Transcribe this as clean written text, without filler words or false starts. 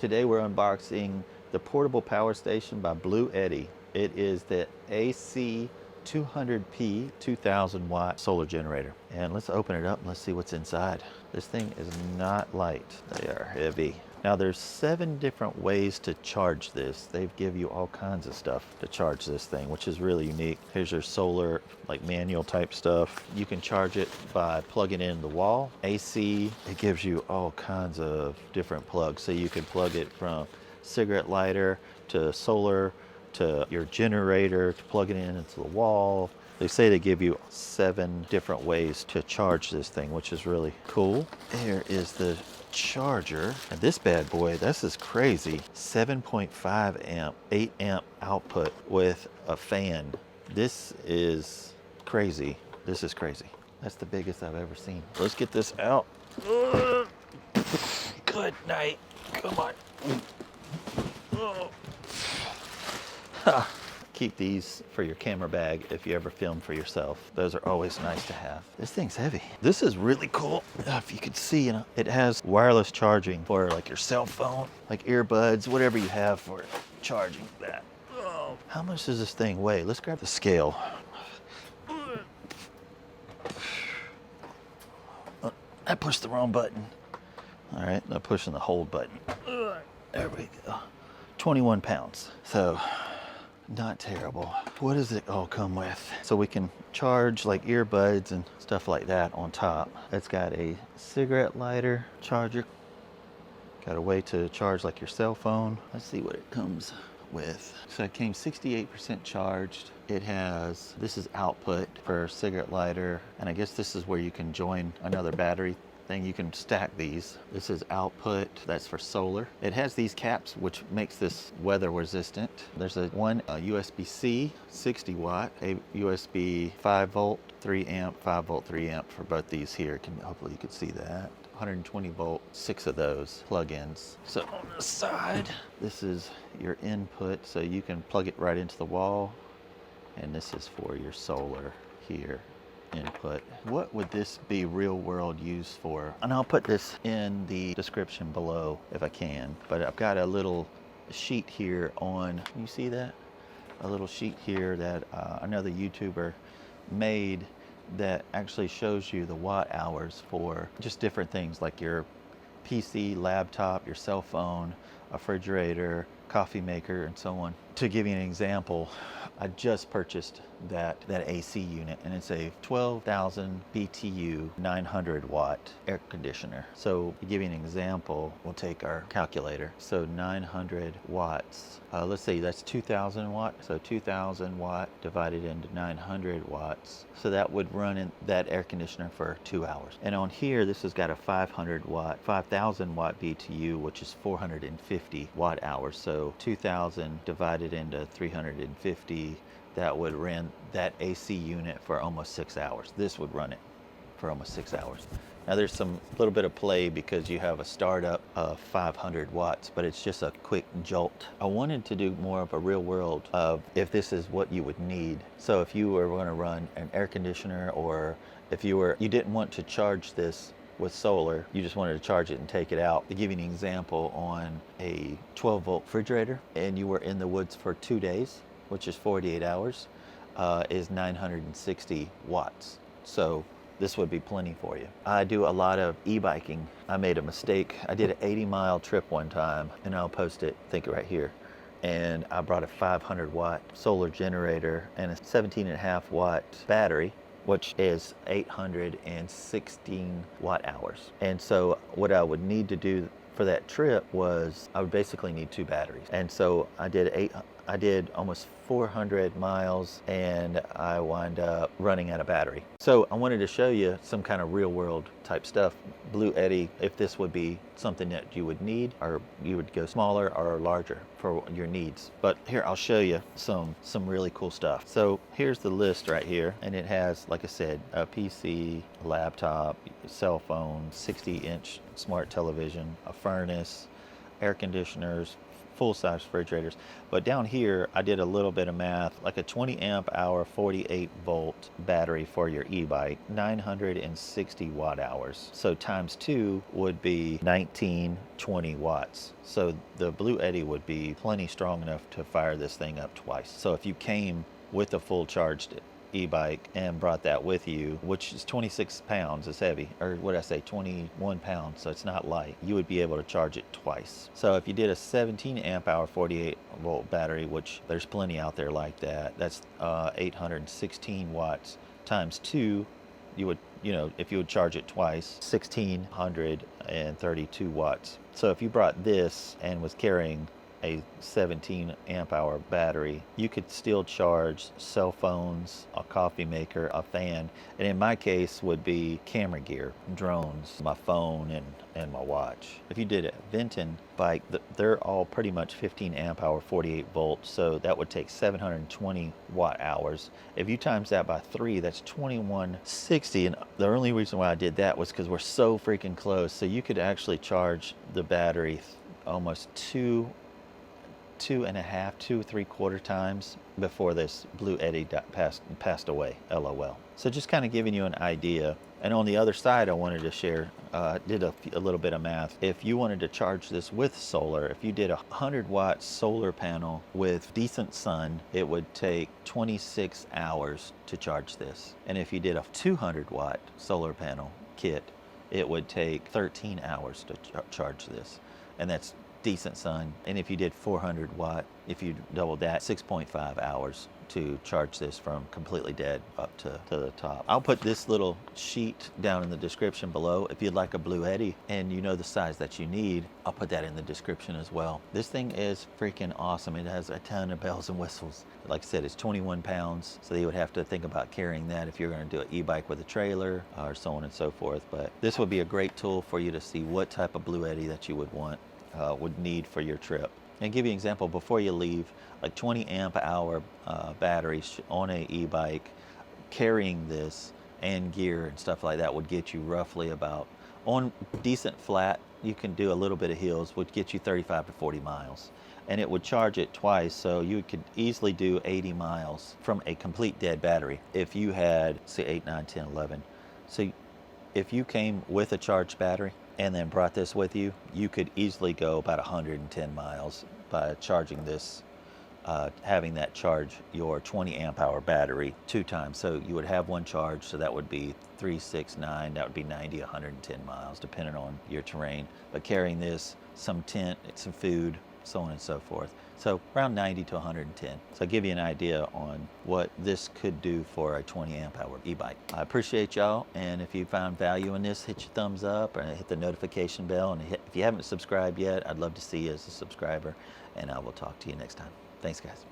Today we're unboxing the portable power station by Bluetti. It is the AC200P 2000 watt solar generator. And let's open it up and let's see what's inside. This thing is not light. They are heavy. Now there's 7 different ways to charge this. They've give you all kinds of stuff to charge this thing, which is really unique. Here's your solar, like manual type stuff. You can charge it by plugging it in the wall. AC, it gives you all kinds of different plugs. So you can plug it from cigarette lighter to solar to your generator to plug it in into the wall. They say they give you 7 different ways to charge this thing, which is really cool. Here is the charger, and this bad boy, this is crazy. 7.5 amp, 8 amp output with a fan. This is crazy. This is crazy. That's the biggest I've ever seen. Let's get this out. Good night. Come on. Keep these for your camera bag if you ever film for yourself. Those are always nice to have. This thing's heavy. This is really cool. If you could see, you know, it has wireless charging for like your cell phone, like earbuds, whatever you have for charging that. Oh, how much does this thing weigh? Let's grab the scale. I pushed the wrong button. All right, I'm pushing the hold button. There we go. 21 pounds. So, not terrible. What does it all come with? So we can charge like earbuds and stuff like that on top. It's got a cigarette lighter charger. Got a way to charge like your cell phone. Let's see what it comes with. So it came 68% charged. It has, this is output for cigarette lighter. And I guess this is where you can join another battery thing. You can stack these. This is output, that's for solar. It has these caps which makes this weather resistant. There's one USB-C 60 watt, a USB 5 volt 3 amp, 5 volt 3 amp for both these here. Hopefully you can see that. 120 volt, 6 of those plug-ins. So on the side, this is your input, so you can plug it right into the wall. And this is for your solar here. Input. What would this be real world used for? And I'll put this in the description below if I can, but I've got a little sheet here on, can you see that? A little sheet here that another YouTuber made that actually shows you the watt hours for just different things like your PC, laptop, your cell phone, a refrigerator, coffee maker, and so on. To give you an example, I just purchased that AC unit, and it's a 12,000 BTU 900 watt air conditioner. So to give you an example, we'll take our calculator. So 900 watts, let's say that's 2,000 watt. So 2,000 watt divided into 900 watts. So that would run in that air conditioner for 2 hours. And on here, this has got a 500 watt, 5,000 watt BTU, which is 450 watt hours. So 2,000 divided into 350, that would run that AC unit for almost 6 hours. This would run it for almost 6 hours. Now there's some little bit of play because you have a startup of 500 watts, but it's just a quick jolt. I wanted to do more of a real world of if this is what you would need. So if you were going to run an air conditioner, or if you didn't want to charge this with solar, you just wanted to charge it and take it out. To give you an example, on a 12 volt refrigerator and you were in the woods for 2 days, which is 48 hours, is 960 watts. So this would be plenty for you. I do a lot of e-biking. I made a mistake. I did an 80-mile trip one time, and I'll post it, I think right here. And I brought a 500 watt solar generator and a 17.5 watt battery, which is 816 watt hours. And so what I would need to do for that trip was I would basically need 2 batteries. And so I did almost 400 miles, and I wind up running out of battery. So I wanted to show you some kind of real world type stuff. Bluetti, if this would be something that you would need, or you would go smaller or larger for your needs. But here, I'll show you some really cool stuff. So here's the list right here, and it has, like I said, a PC, a laptop, cell phone, 60-inch smart television, a furnace, air conditioners, full-size refrigerators. But down here, I did a little bit of math, like a 20 amp hour, 48 volt battery for your e-bike, 960 watt hours. So times 2 would be 1920 watts. So the Bluetti would be plenty strong enough to fire this thing up twice. So if you came with a full charged e-bike and brought that with you, which is 26 pounds, it's heavy, or what did I say, 21 pounds, so it's not light, you would be able to charge it twice. So if you did a 17 amp hour 48 volt battery, which there's plenty out there like that, that's 816 watts times 2, you would, if you would charge it twice, 1632 watts. So if you brought this and was carrying a 17 amp hour battery, you could still charge cell phones, a coffee maker, a fan, and in my case would be camera gear, drones, my phone, and my watch. If you did a Venton bike, they're all pretty much 15 amp hour, 48 volts, so that would take 720 watt hours. If you times that by 3, that's 2160, and the only reason why I did that was because we're so freaking close. So you could actually charge the battery almost 2.5-3/4 times before this Bluetti passed away, LOL. So just kind of giving you an idea. And on the other side, I wanted to share, did a little bit of math. If you wanted to charge this with solar, if you did a 100-watt solar panel with decent sun, it would take 26 hours to charge this. And if you did a 200-watt solar panel kit, it would take 13 hours to charge this. And that's decent sun. And if you did 400 watt, if you doubled that, 6.5 hours to charge this from completely dead up to the top. I'll put this little sheet down in the description below. If you'd like a Bluetti and you know the size that you need, I'll put that in the description as well. This thing is freaking awesome. It has a ton of bells and whistles. Like I said, it's 21 pounds, so you would have to think about carrying that if you're going to do an e-bike with a trailer or so on and so forth. But this would be a great tool for you to see what type of Bluetti that you would want, would need for your trip. And give you an example, before you leave, like 20 amp hour batteries on a e-bike, carrying this and gear and stuff like that would get you roughly about, on decent flat, you can do a little bit of hills, would get you 35 to 40 miles. And it would charge it twice, so you could easily do 80 miles from a complete dead battery if you had, say, 8, 9, 10, 11. So if you came with a charged battery and then brought this with you, you could easily go about 110 miles by charging this, having that charge your 20 amp hour battery 2 times. So you would have one charge, so that would be 3, 6, 9, that would be 90, 110 miles, depending on your terrain. But carrying this, some tent, some food, so on and so forth. So around 90 to 110. So I'll give you an idea on what this could do for a 20 amp hour e-bike. I appreciate y'all, and if you found value in this, hit your thumbs up and hit the notification bell. And if you haven't subscribed yet, I'd love to see you as a subscriber, and I will talk to you next time. Thanks, guys.